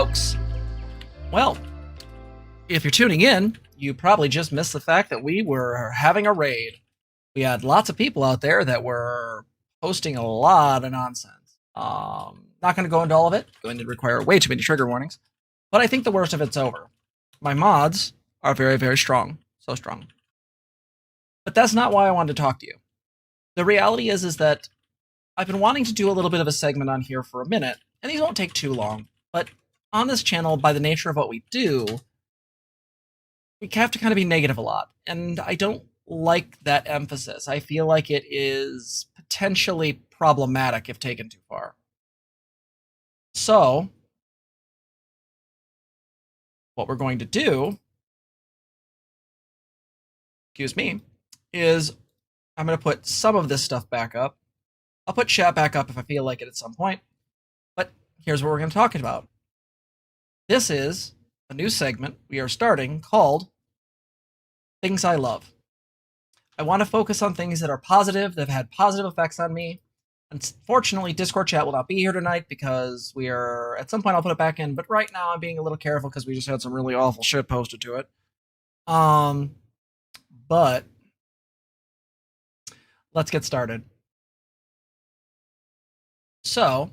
folks. Well, if you're tuning in, you probably just missed the fact that we were having a raid. We had lots of people out there that were posting a lot of nonsense. Not going to go into all of it. Going to require way too many trigger warnings. But I think the worst of it's over. My mods are very, very strong. So strong. But that's not why I wanted to talk to you. The reality is that I've been wanting to do a little bit of a segment on here for a minute, and these won't take too long. But on this channel, by the nature of what we do, we have to kind of be negative a lot. And I don't like that emphasis. I feel like it is potentially problematic if taken too far. So, what we're going to do, excuse me, is I'm going to put some of this stuff back up. I'll put chat back up if I feel like it at some point. But here's what we're going to talk about. This is a new segment we are starting called Things I Love. I want to focus on things that are positive, that have had positive effects on me. Unfortunately, Discord chat will not be here tonight because we are, at some point I'll put it back in, but right now I'm being a little careful because we just had some really awful shit posted to it. But let's get started. So,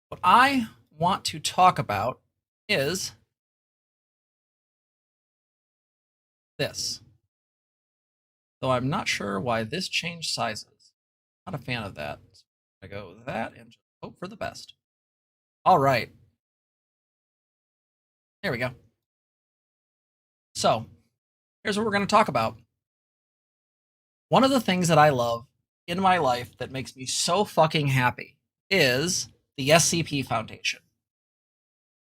what I want to talk about is this. Though I'm not sure why this changed sizes. Not a fan of that. So I'm going to go with that and just hope for the best. All right. There we go. So, here's what we're going to talk about. One of the things that I love in my life that makes me so fucking happy is the SCP Foundation.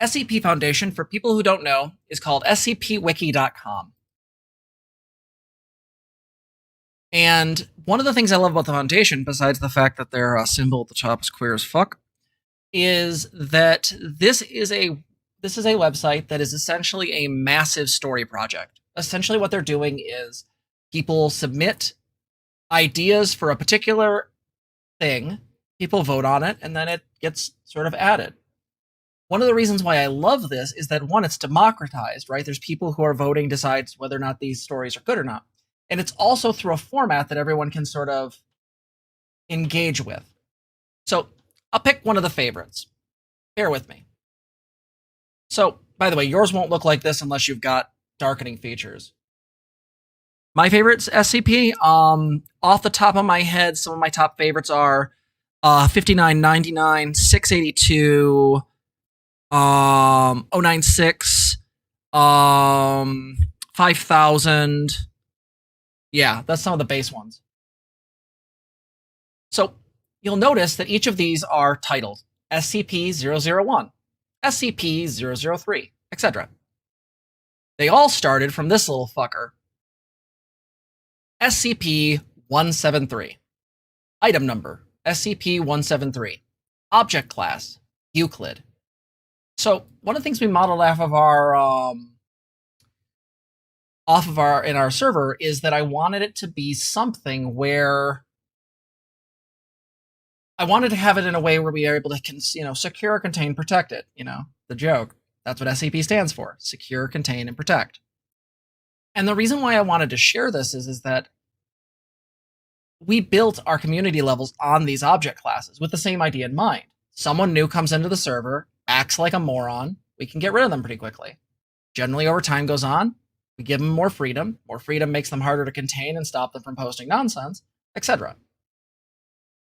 SCP Foundation, for people who don't know, is called scpwiki.com. And one of the things I love about the Foundation, besides the fact that their symbol at the top is queer as fuck, is that this is a website that is essentially a massive story project. Essentially what they're doing is people submit ideas for a particular thing, people vote on it, and then it gets sort of added. One of the reasons why I love this is that, one, it's democratized, right? There's people who are voting, decides whether or not these stories are good or not. And it's also through a format that everyone can sort of engage with. So I'll pick one of the favorites. Bear with me. So, by the way, yours won't look like this unless you've got darkening features. My favorites, SCP, off the top of my head, some of my top favorites are 5999, 682, 096, 5000. Yeah, that's some of the base ones. So you'll notice that each of these are titled SCP-001, SCP-003, etc. They all started from this little fucker, SCP-173. Item number, SCP-173. Object class, Euclid. So one of the things we modeled off of our in our server is that I wanted it to be something where I wanted to have it in a way where we are able to, secure, contain, protect it. The joke. That's what SCP stands for: secure, contain, and protect. And the reason why I wanted to share this is that we built our community levels on these object classes with the same idea in mind. Someone new comes into the server, acts like a moron, we can get rid of them pretty quickly. Generally, over time goes on, we give them more freedom. More freedom makes them harder to contain and stop them from posting nonsense, etc.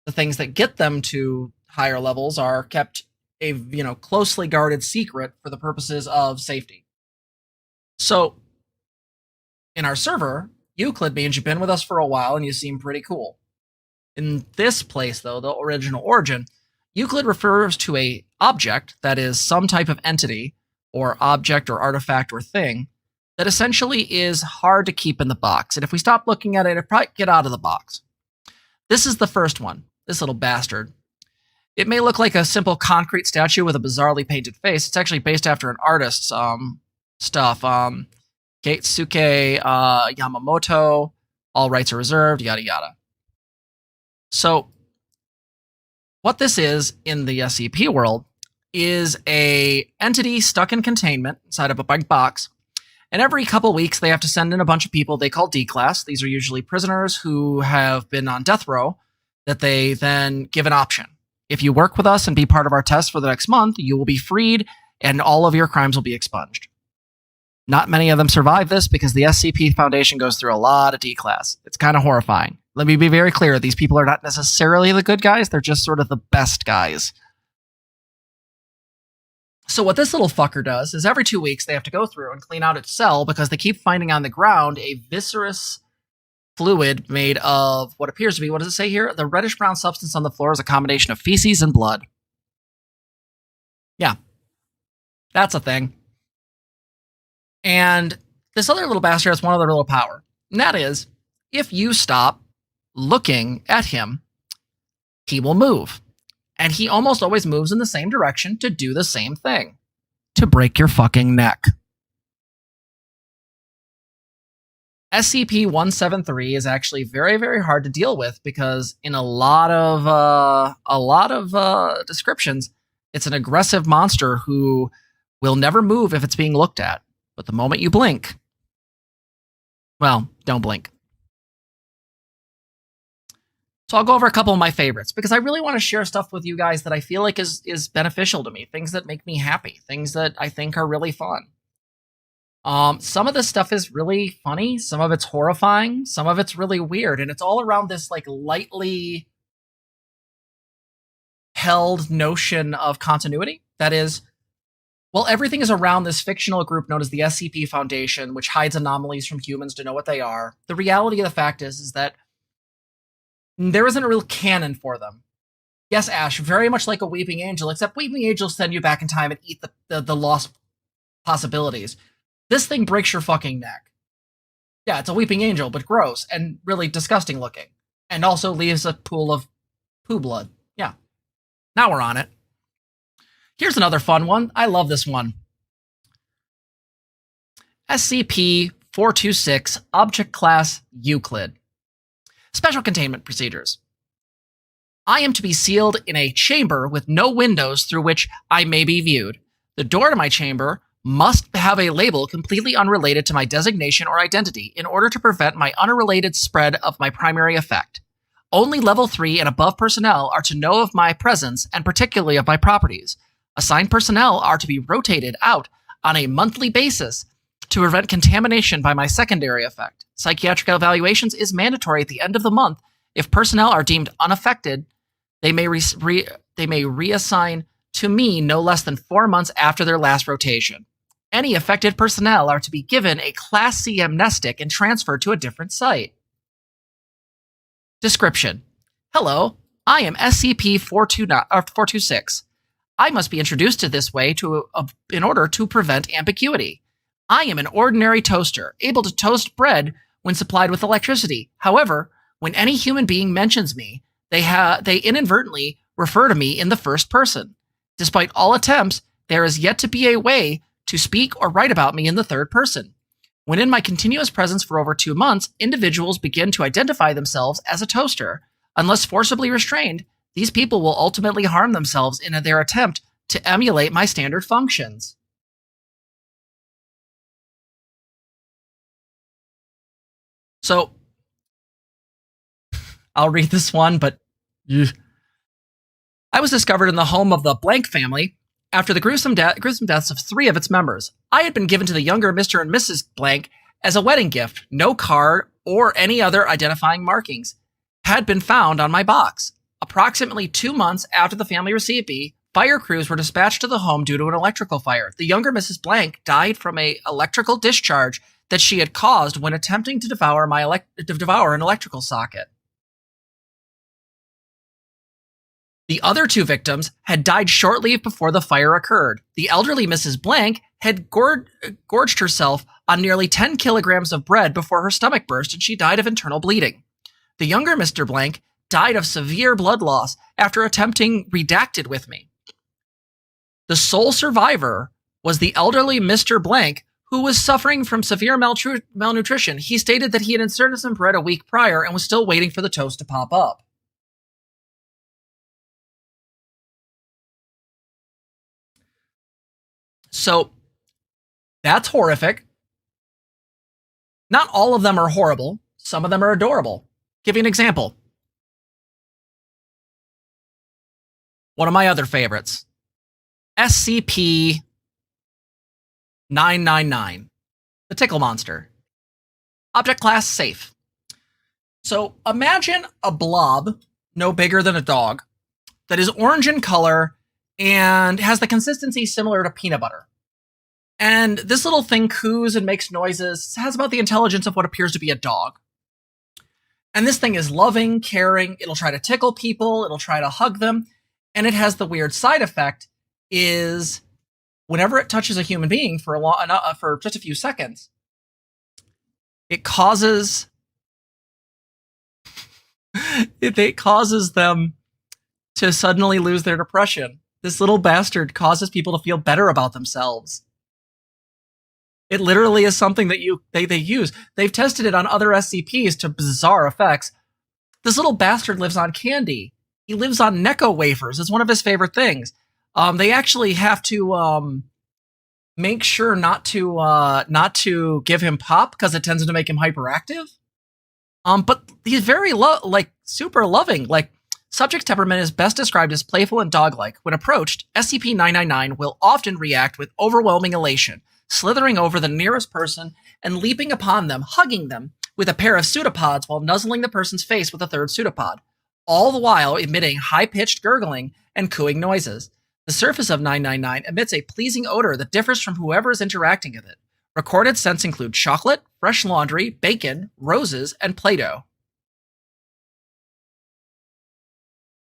The things that get them to higher levels are kept a closely guarded secret for the purposes of safety. So, in our server, Euclid means you've been with us for a while and you seem pretty cool. In this place, though, the original origin, Euclid refers to a object that is some type of entity or object or artifact or thing that essentially is hard to keep in the box. And if we stop looking at it, it'll probably get out of the box. This is the first one, this little bastard. It may look like a simple concrete statue with a bizarrely painted face. It's actually based after an artist's stuff. Keisuke Yamamoto, all rights are reserved, yada yada. So What this is in the SCP world is a entity stuck in containment inside of a big box. And every couple weeks, they have to send in a bunch of people they call D-class. These are usually prisoners who have been on death row that they then give an option. If you work with us and be part of our test for the next month, you will be freed and all of your crimes will be expunged. Not many of them survive this because the SCP Foundation goes through a lot of D-class. It's kind of horrifying. Let me be very clear. These people are not necessarily the good guys. They're just sort of the best guys. So what this little fucker does is every 2 weeks they have to go through and clean out its cell because they keep finding on the ground a viscerous fluid made of what appears to be, what does it say here? The reddish-brown substance on the floor is a combination of feces and blood. Yeah, that's a thing. And this other little bastard has one other little power. And that is, if you stop looking at him, he will move. And he almost always moves in the same direction to do the same thing. To break your fucking neck. SCP-173 is actually very, very hard to deal with because in a lot of descriptions, it's an aggressive monster who will never move if it's being looked at. But the moment you blink, well, don't blink. So I'll go over a couple of my favorites because I really want to share stuff with you guys that I feel like is beneficial to me, things that make me happy, things that I think are really fun. Some of this stuff is really funny, some of it's horrifying, some of it's really weird, and it's all around this like lightly held notion of continuity. That is, well, everything is around this fictional group known as the SCP Foundation, which hides anomalies from humans to know what they are. The reality of the fact is that there isn't a real canon for them. Yes, Ash, very much like a Weeping Angel, except Weeping Angels send you back in time and eat the lost possibilities. This thing breaks your fucking neck. Yeah, it's a Weeping Angel, but gross and really disgusting looking. And also leaves a pool of poo blood. Yeah. Now we're on it. Here's another fun one. I love this one. SCP-426, Object Class Euclid. Special Containment Procedures. I am to be sealed in a chamber with no windows through which I may be viewed. The door to my chamber must have a label completely unrelated to my designation or identity in order to prevent my unrelated spread of my primary effect. Only Level 3 and above personnel are to know of my presence and particularly of my properties. Assigned personnel are to be rotated out on a monthly basis to prevent contamination by my secondary effect. Psychiatric evaluations is mandatory at the end of the month. If personnel are deemed unaffected, they may reassign to me no less than 4 months after their last rotation. Any affected personnel are to be given a Class C amnestic and transferred to a different site. Description. Hello, I am SCP-426. I must be introduced to this way in order to prevent ambiguity. I am an ordinary toaster, able to toast bread when supplied with electricity. However, when any human being mentions me, they inadvertently refer to me in the first person. Despite all attempts, there is yet to be a way to speak or write about me in the third person. When in my continuous presence for over 2 months, individuals begin to identify themselves as a toaster. Unless forcibly restrained, these people will ultimately harm themselves in their attempt to emulate my standard functions. So, I'll read this one, but I was discovered in the home of the Blank family after the gruesome deaths of 3 of its members. I had been given to the younger Mr. and Mrs. Blank as a wedding gift. No card or any other identifying markings had been found on my box. Approximately 2 months after the family received me, fire crews were dispatched to the home due to an electrical fire. The younger Mrs. Blank died from an electrical discharge that she had caused when attempting to devour an electrical socket. The other 2 victims had died shortly before the fire occurred. The elderly Mrs. Blank had gorged herself on nearly 10 kilograms of bread before her stomach burst and she died of internal bleeding. The younger Mr. Blank died of severe blood loss after attempting redacted with me. The sole survivor was the elderly Mr. Blank, who was suffering from severe malnutrition. He stated that he had inserted some bread a week prior and was still waiting for the toast to pop up. So that's horrific. Not all of them are horrible. Some of them are adorable. Give you an example. One of my other favorites, SCP 999, the Tickle Monster. Object class safe. So imagine a blob no bigger than a dog that is orange in color and has the consistency similar to peanut butter. And this little thing coos and makes noises, has about the intelligence of what appears to be a dog. And this thing is loving, caring, it'll try to tickle people, it'll try to hug them, and it has the weird side effect is whenever it touches a human being for just a few seconds, it causes them to suddenly lose their depression. This little bastard causes people to feel better about themselves. It literally is something that they use. They've tested it on other SCPs to bizarre effects. This little bastard lives on candy. He lives on Necco wafers. It's one of his favorite things. They actually have to make sure not to give him pop because it tends to make him hyperactive. But he's very super loving. Like, subject's temperament is best described as playful and dog-like. When approached, SCP-999 will often react with overwhelming elation, slithering over the nearest person and leaping upon them, hugging them with a pair of pseudopods while nuzzling the person's face with a third pseudopod, all the while emitting high-pitched gurgling and cooing noises. The surface of 999 emits a pleasing odor that differs from whoever is interacting with it. Recorded scents include chocolate, fresh laundry, bacon, roses, and Play-Doh.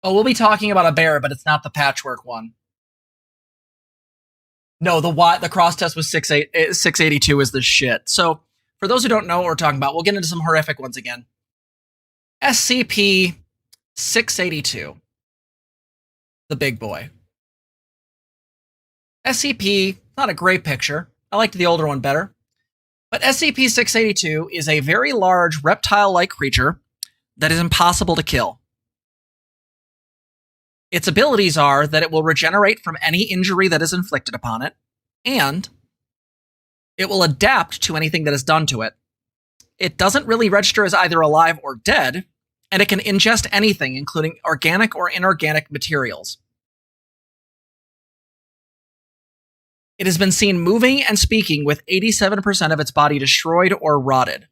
Oh, we'll be talking about a bear, but it's not the patchwork one. No, the cross test was 682 is the shit. So, for those who don't know what we're talking about, we'll get into some horrific ones again. SCP 682. The big boy. SCP, not a great picture. I liked the older one better. But SCP 682 is a very large reptile-like creature that is impossible to kill. Its abilities are that it will regenerate from any injury that is inflicted upon it, and it will adapt to anything that is done to it. It doesn't really register as either alive or dead, and it can ingest anything, including organic or inorganic materials. It has been seen moving and speaking with 87% of its body destroyed or rotted.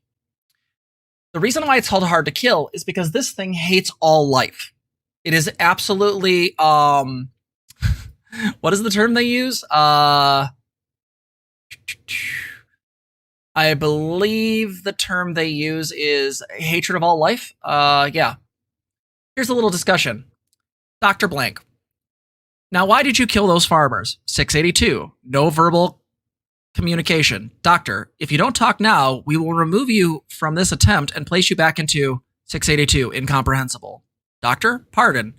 The reason why it's called hard to kill is because this thing hates all life. It is absolutely, what is the term they use? I believe the term they use is hatred of all life. Yeah. Here's a little discussion. Dr. Blank. Now, why did you kill those farmers? 682. No verbal communication. Doctor, if you don't talk now, we will remove you from this attempt and place you back into 682. Incomprehensible. Doctor, pardon.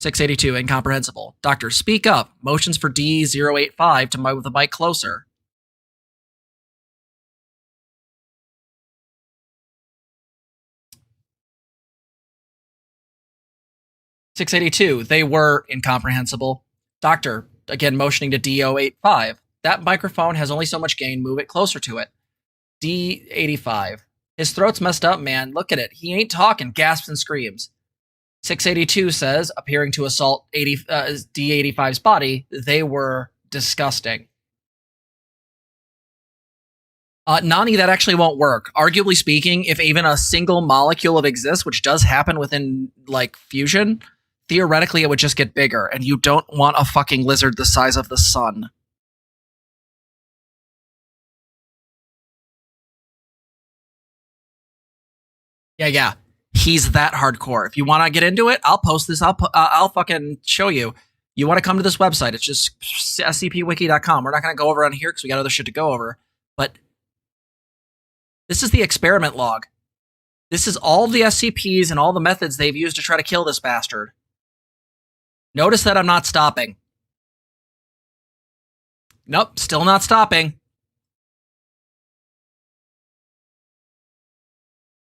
682. Incomprehensible. Doctor, speak up. Motions for D085 to move the mic closer. .682. They were incomprehensible. Doctor, again motioning to D085. That microphone has only so much gain. Move it closer to it. D85. His throat's messed up, man. Look at it. He ain't talking. Gasps and screams. 682 says, appearing to assault D85's body, they were disgusting. Nani, that actually won't work. Arguably speaking, if even a single molecule of exists, which does happen within, like, fusion, theoretically it would just get bigger, and you don't want a fucking lizard the size of the sun. Yeah. He's that hardcore. If you want to get into it, I'll post this. I'll fucking show you. You want to come to this website. It's just scpwiki.com. We're not going to go over on here because we got other shit to go over. But this is the experiment log. This is all the SCPs and all the methods they've used to try to kill this bastard. Notice that I'm not stopping. Nope, still not stopping.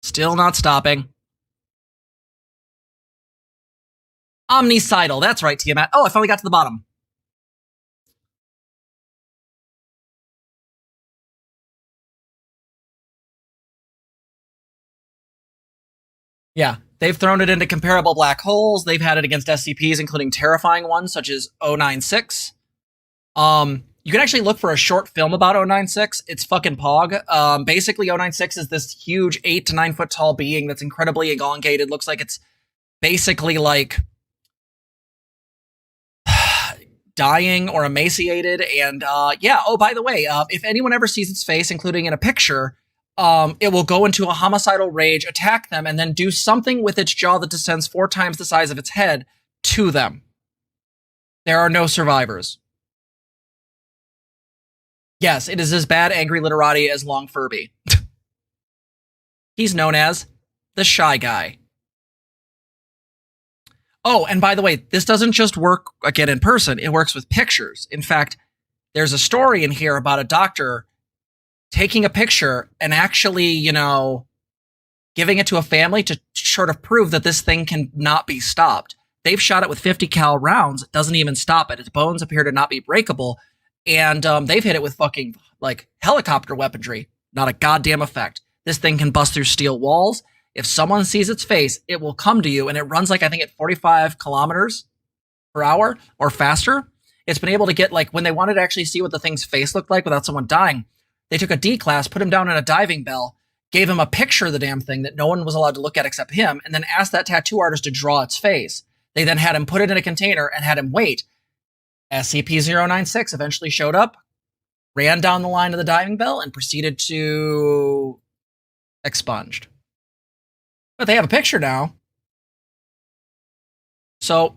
Still not stopping. Omnicidal, that's right, Tiamat. Oh, I finally got to the bottom. Yeah, they've thrown it into comparable black holes. They've had it against SCPs, including terrifying ones such as 096. You can actually look for a short film about 096. It's fucking pog. Basically, 096 is this huge 8 to 9 foot tall being that's incredibly elongated. Looks like it's basically like dying or emaciated. And yeah, oh, by the way, if anyone ever sees its face, including in a picture, it will go into a homicidal rage, attack them, and then do something with its jaw that descends 4 times the size of its head to them. There are no survivors. Yes, it is as bad angry literati as Long Furby. He's known as the Shy Guy. Oh, and by the way, this doesn't just work, again, in person. It works with pictures. In fact, there's a story in here about a doctor taking a picture and actually, you know, giving it to a family to sort of prove that this thing can not be stopped. They've shot it with 50 cal rounds. It doesn't even stop it. Its bones appear to not be breakable. And they've hit it with fucking, like, helicopter weaponry. Not a goddamn effect. This thing can bust through steel walls. If someone sees its face, it will come to you, and it runs, like, I think at 45 kilometers per hour or faster. It's been able to get, like, when they wanted to actually see what the thing's face looked like without someone dying, they took a D class, put him down in a diving bell, gave him a picture of the damn thing that no one was allowed to look at except him, and then asked that tattoo artist to draw its face. They then had him put it in a container and had him wait. SCP-096 eventually showed up, ran down the line of the diving bell, and proceeded to expunged. But they have a picture now. So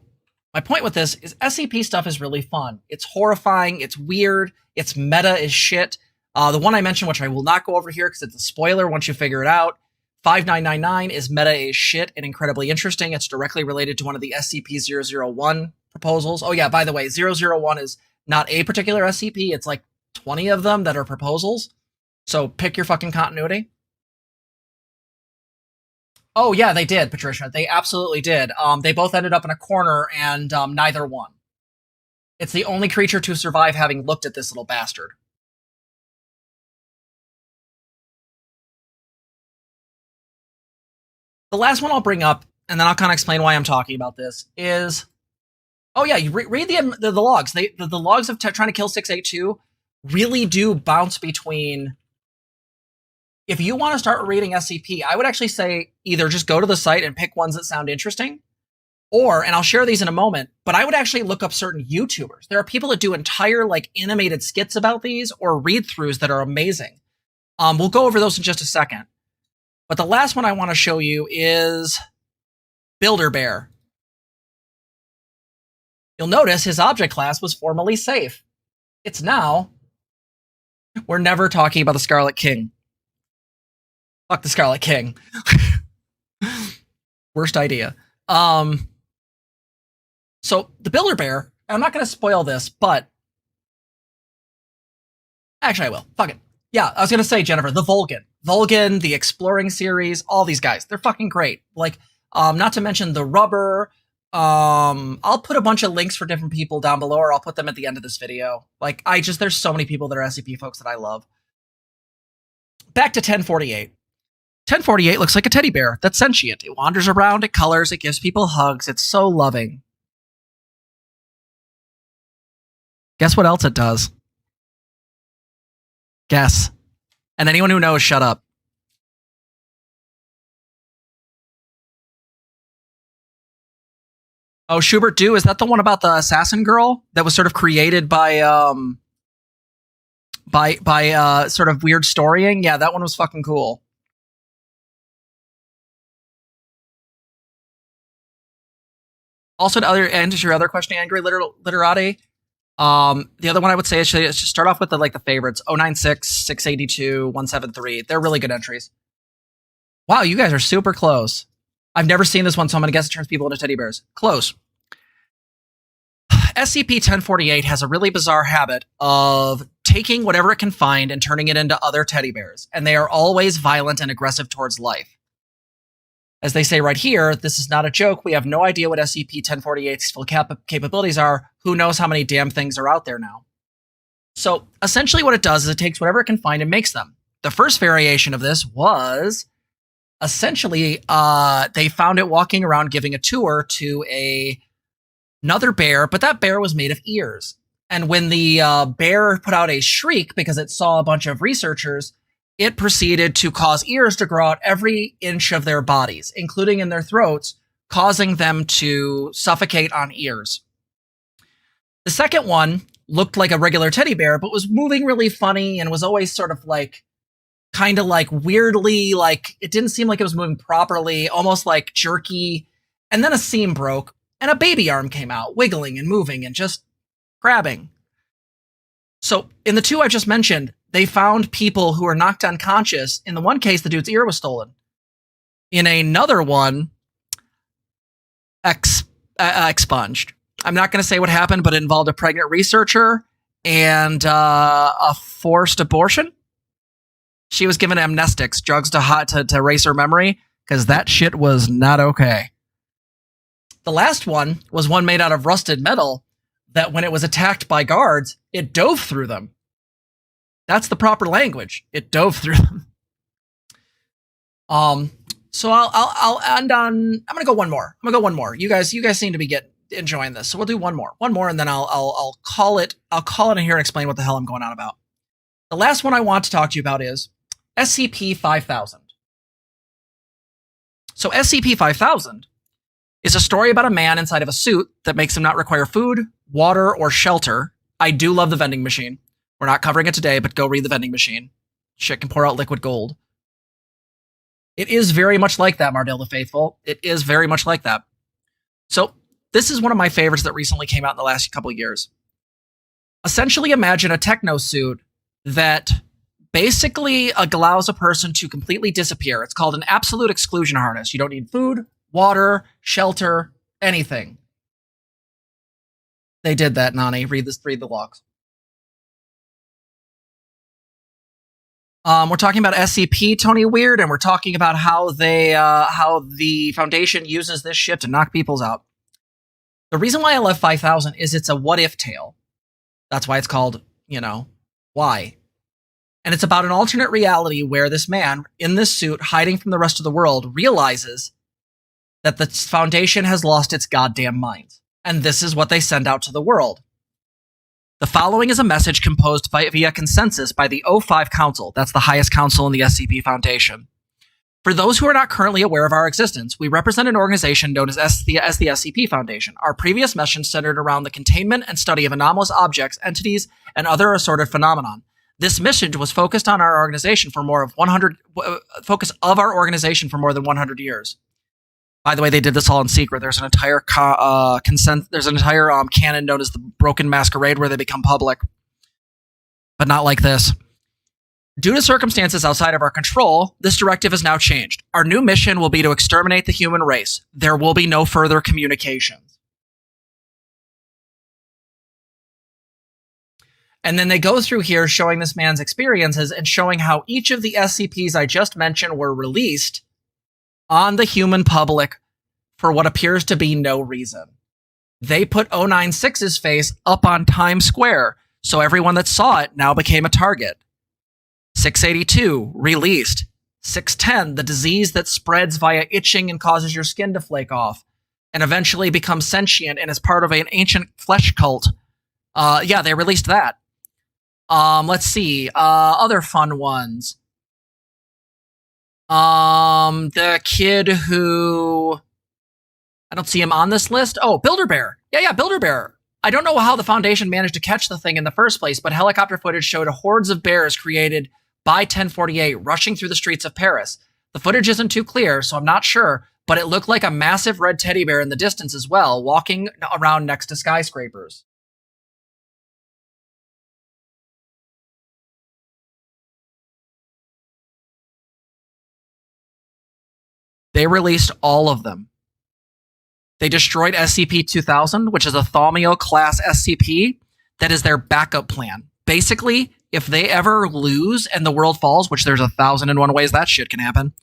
my point with this is SCP stuff is really fun. It's horrifying. It's weird. It's meta as shit. The one I mentioned, which I will not go over here because it's a spoiler once you figure it out, 5999 is meta as shit and incredibly interesting. It's directly related to one of the SCP-001 proposals. Oh yeah, by the way, 001 is not a particular SCP. It's like 20 of them that are proposals. So pick your fucking continuity. Oh yeah, they did, Patricia. They absolutely did. They both ended up in a corner and neither won. It's the only creature to survive having looked at this little bastard. The last one I'll bring up, and then I'll kind of explain why I'm talking about this, is... Oh yeah, you read the logs. The logs of trying to kill 682 really do bounce between... If you want to start reading SCP, I would actually say either just go to the site and pick ones that sound interesting, or, and I'll share these in a moment, but I would actually look up certain YouTubers. There are people that do entire, like, animated skits about these or read-throughs that are amazing. We'll go over those in just a second. But the last one I want to show you is Builder Bear. You'll notice his object class was formerly safe. It's now... We're never talking about the Scarlet King. Fuck the Scarlet King. Worst idea. So, the Builder Bear, I'm not going to spoil this, but... Actually, I will. Fuck it. Yeah, I was going to say, Jennifer, the Vulcan. Vulcan, the Exploring series, all these guys. They're fucking great. Like, not to mention the Rubber. I'll put a bunch of links for different people down below, or I'll put them at the end of this video. Like, there's so many people that are SCP folks that I love. Back to 1048. 1048 looks like a teddy bear that's sentient. It wanders around, it colors, it gives people hugs. It's so loving. Guess what else it does? Guess. And anyone who knows, shut up. Oh, Schubert Do, is that the one about the assassin girl that was sort of created by sort of weird storying? Yeah, that one was fucking cool. Also, to answer your other question, Angry Literati, the other one I would say is just start off with the favorites: 096, 682, 173. They're really good entries. Wow, you guys are super close. I've never seen this one, so I'm going to guess it turns people into teddy bears. Close. SCP-1048 has a really bizarre habit of taking whatever it can find and turning it into other teddy bears, and they are always violent and aggressive towards life. As they say right here, this is not a joke. We have no idea what SCP-1048's full capabilities are. Who knows how many damn things are out there now? So essentially what it does is it takes whatever it can find and makes them. The first variation of this was essentially, they found it walking around giving a tour to another bear, but that bear was made of ears. And when the bear put out a shriek because it saw a bunch of researchers, it proceeded to cause ears to grow out every inch of their bodies, including in their throats, causing them to suffocate on ears. The second one looked like a regular teddy bear, but was moving really funny and was always sort of like, kind of like weirdly, like it didn't seem like it was moving properly, almost like jerky. And then a seam broke and a baby arm came out, wiggling and moving and just grabbing. So in the two I just mentioned, they found people who were knocked unconscious. In the one case, the dude's ear was stolen. In another one, expunged. I'm not going to say what happened, but it involved a pregnant researcher and a forced abortion. She was given amnestics, drugs to erase her memory, because that shit was not okay. The last one was one made out of rusted metal that when it was attacked by guards, it dove through them. That's the proper language. It dove through them. So I'll end on. I'm gonna go one more. You guys seem to be enjoying this, so we'll do one more, and then I'll call it. I'll call it in here and explain what the hell I'm going on about. The last one I want to talk to you about is SCP-5000. So SCP-5000 is a story about a man inside of a suit that makes him not require food, water, or shelter. I do love the vending machine. We're not covering it today, but go read the vending machine. Shit can pour out liquid gold. It is very much like that, Mardale the Faithful. It is very much like that. So this is one of my favorites that recently came out in the last couple of years. Essentially, imagine a techno suit that basically allows a person to completely disappear. It's called an absolute exclusion harness. You don't need food, water, shelter, anything. They did that, Nani. Read the logs. We're talking about SCP, Tony Weird, and we're talking about how the Foundation uses this shit to knock people's out. The reason why I love 5000 is it's a what-if tale. That's why it's called, why. And it's about an alternate reality where this man, in this suit, hiding from the rest of the world, realizes that the Foundation has lost its goddamn mind. And this is what they send out to the world. The following is a message composed via consensus by the O5 Council. That's the highest council in the SCP Foundation. For those who are not currently aware of our existence, we represent an organization known as the SCP Foundation. Our previous mission centered around the containment and study of anomalous objects, entities, and other assorted phenomenon. This mission was focused on our organization for more than 100 years. By the way, they did this all in secret. There's an entire canon known as the Broken Masquerade where they become public. But not like this. Due to circumstances outside of our control, this directive has now changed. Our new mission will be to exterminate the human race. There will be no further communications. And then they go through here showing this man's experiences and showing how each of the SCPs I just mentioned were released on the human public for what appears to be no reason. They put 096's face up on Times Square, so everyone that saw it now became a target. 682, released. 610, the disease that spreads via itching and causes your skin to flake off, and eventually becomes sentient and is part of an ancient flesh cult. They released that. Let's see. Other fun ones. The kid who... I don't see him on this list. Oh, Builder Bear. Yeah, Builder Bear. I don't know how the Foundation managed to catch the thing in the first place, but helicopter footage showed hordes of bears created by 1048 rushing through the streets of Paris. The footage isn't too clear, so I'm not sure, but it looked like a massive red teddy bear in the distance as well, walking around next to skyscrapers. They released all of them. They destroyed SCP-2000, which is a Thaumiel-class SCP that is their backup plan. Basically, if they ever lose and the world falls, which there's 1,001 ways that shit can happen,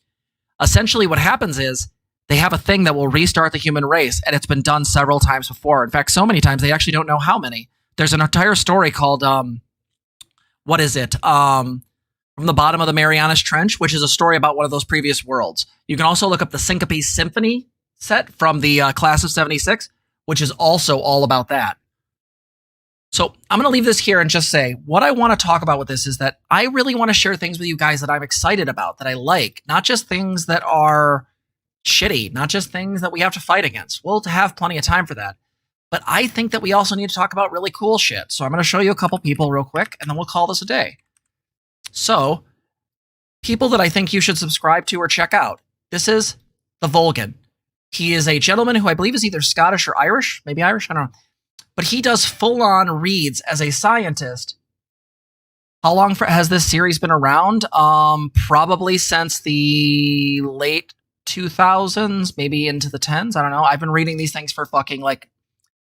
essentially what happens is they have a thing that will restart the human race, and it's been done several times before. In fact, so many times they actually don't know how many. There's an entire story called, from the bottom of the Marianas Trench, which is a story about one of those previous worlds. You can also look up the Syncope Symphony set from the Class of 76, which is also all about that. So I'm going to leave this here and just say what I want to talk about with this is that I really want to share things with you guys that I'm excited about, that I like, not just things that are shitty, not just things that we have to fight against. We'll have plenty of time for that. But I think that we also need to talk about really cool shit. So I'm going to show you a couple people real quick, and then we'll call this a day. So, people that I think you should subscribe to or check out. This is the Vulcan. He is a gentleman who I believe is either Scottish or Irish, maybe Irish, I don't know. But he does full-on reads as a scientist. How long has this series been around? Probably since the late 2000s, maybe into the 10s. I don't know. I've been reading these things for fucking like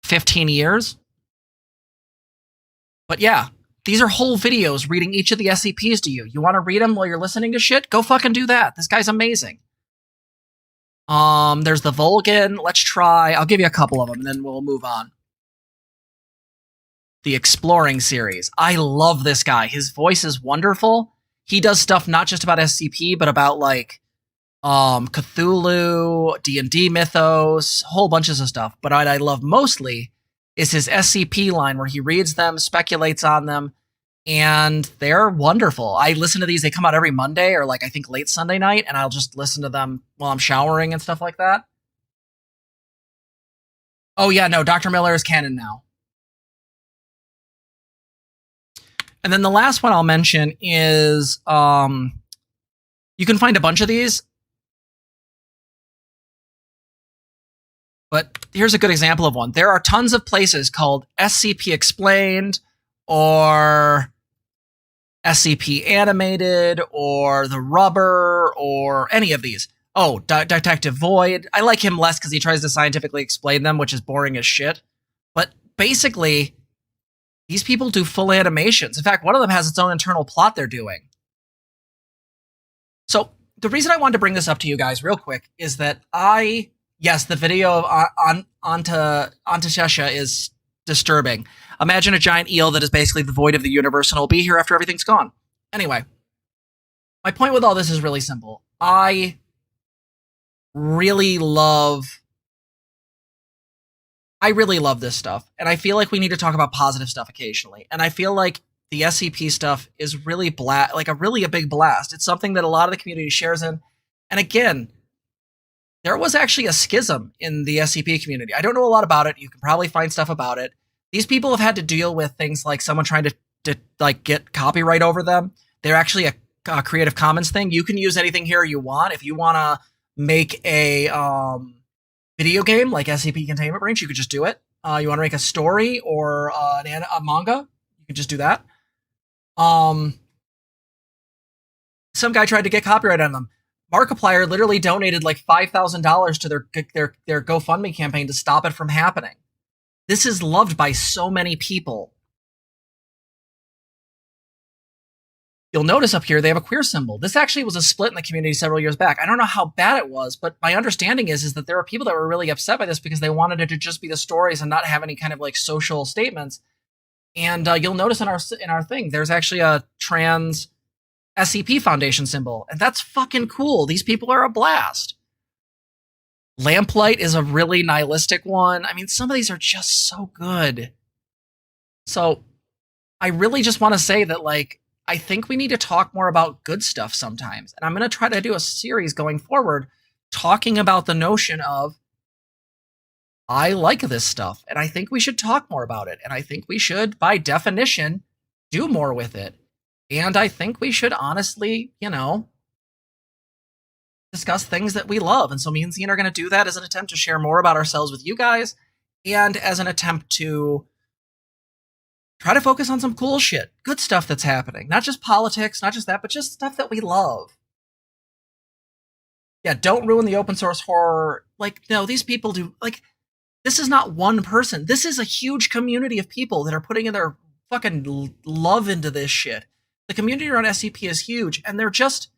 15 years. But yeah, these are whole videos reading each of the SCPs to you. You want to read them while you're listening to shit? Go fucking do that. This guy's amazing. There's the Vulcan. Let's try. I'll give you a couple of them, and then we'll move on. The Exploring series. I love this guy. His voice is wonderful. He does stuff not just about SCP, but about like Cthulhu, D&D mythos, whole bunches of stuff. But what I love mostly is his SCP line where he reads them, speculates on them, and they're wonderful. I listen to these. They come out every Monday or like I think late Sunday night, and I'll just listen to them while I'm showering and stuff like that. Oh yeah, no, Dr. Miller is canon now. And then the last one I'll mention is you can find a bunch of these. But here's a good example of one. There are tons of places called SCP Explained or SCP Animated or The Rubber or any of these. Oh, Detective Void. I like him less because he tries to scientifically explain them, which is boring as shit. But basically, these people do full animations. In fact, one of them has its own internal plot they're doing. So the reason I wanted to bring this up to you guys real quick is that yes, the video of Antashesha is disturbing. Imagine a giant eel that is basically the void of the universe and will be here after everything's gone. Anyway, my point with all this is really simple. I really love this stuff, and I feel like we need to talk about positive stuff occasionally. And I feel like the SCP stuff is really a big blast. It's something that a lot of the community shares in. And again, there was actually a schism in the SCP community. I don't know a lot about it. You can probably find stuff about it. These people have had to deal with things like someone trying to like get copyright over them. They're actually a Creative Commons thing. You can use anything here you want. If you want to make a video game like SCP Containment Breach, you could just do it. You want to make a story or a manga, you could just do that. Some guy tried to get copyright on them. Markiplier literally donated like $5,000 to their GoFundMe campaign to stop it from happening. This is loved by so many people. You'll notice up here they have a queer symbol. This actually was a split in the community several years back. I don't know how bad it was, but my understanding is that there are people that were really upset by this because they wanted it to just be the stories and not have any kind of like social statements. And you'll notice in our thing, there's actually a trans SCP Foundation symbol, and that's fucking cool. These people are a blast. Lamplight is a really nihilistic one. I mean, some of these are just so good. So I really just want to say that, like, I think we need to talk more about good stuff sometimes. And I'm going to try to do a series going forward talking about the notion of, I like this stuff, and I think we should talk more about it. And I think we should, by definition, do more with it. And I think we should honestly, discuss things that we love. And so me and Zena are going to do that as an attempt to share more about ourselves with you guys, and as an attempt to try to focus on some cool shit, good stuff that's happening. Not just politics, not just that, but just stuff that we love. Yeah, don't ruin the open source horror. Like, no, these people do, like, this is not one person. This is a huge community of people that are putting in their fucking love into this shit. The community around SCP is huge, and they're just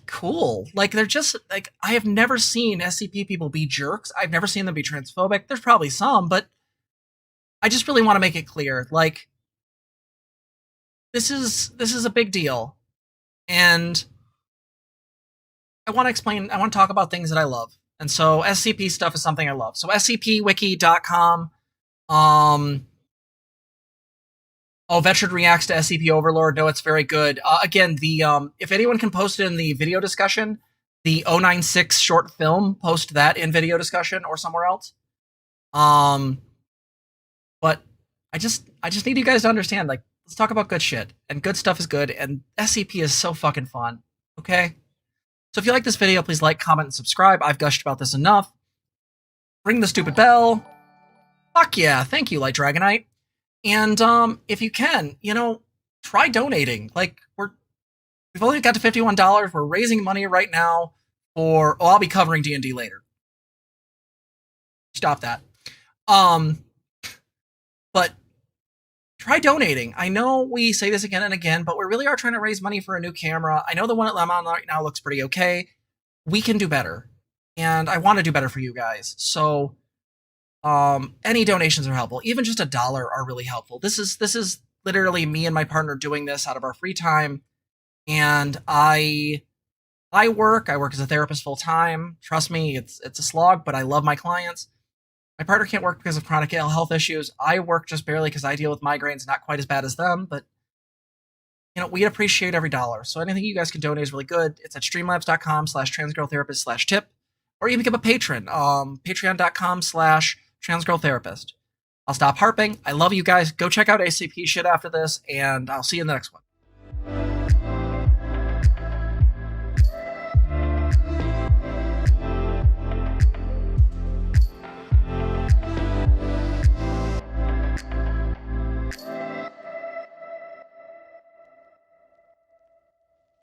cool. Like, they're just, like, I have never seen SCP people be jerks. I've never seen them be transphobic. There's probably some, but I just really want to make it clear, like, this is a big deal, and I want to talk about things that I love. And so SCP stuff is something I love. So scpwiki.com. Veteran reacts to SCP Overlord. No, it's very good. Again, if anyone can post it in the video discussion, the 096 short film, post that in video discussion or somewhere else. But I just need you guys to understand, like, let's talk about good shit. And good stuff is good, and SCP is so fucking fun. Okay? So if you like this video, please like, comment, and subscribe. I've gushed about this enough. Ring the stupid bell. Fuck yeah. Thank you, Light Dragonite. And if you can, try donating. Like, we've only got to $51. We're raising money right now for I'll be covering D&D later. Stop that. But try donating. I know we say this again and again, but we really are trying to raise money for a new camera. I know the one that I'm on right now looks pretty okay. We can do better. And I want to do better for you guys. So any donations are helpful. Even just $1 are really helpful. This is literally me and my partner doing this out of our free time. And I work as a therapist full time. Trust me, it's a slog, but I love my clients. My partner can't work because of chronic ill health issues. I work just barely because I deal with migraines, not quite as bad as them, but we appreciate every dollar. So anything you guys can donate is really good. It's at streamlabs.com/transgirltherapist/tip, or you become a patron, patreon.com/transgirltherapist. I'll stop harping. I love you guys. Go check out ACP shit after this, and I'll see you in the next one.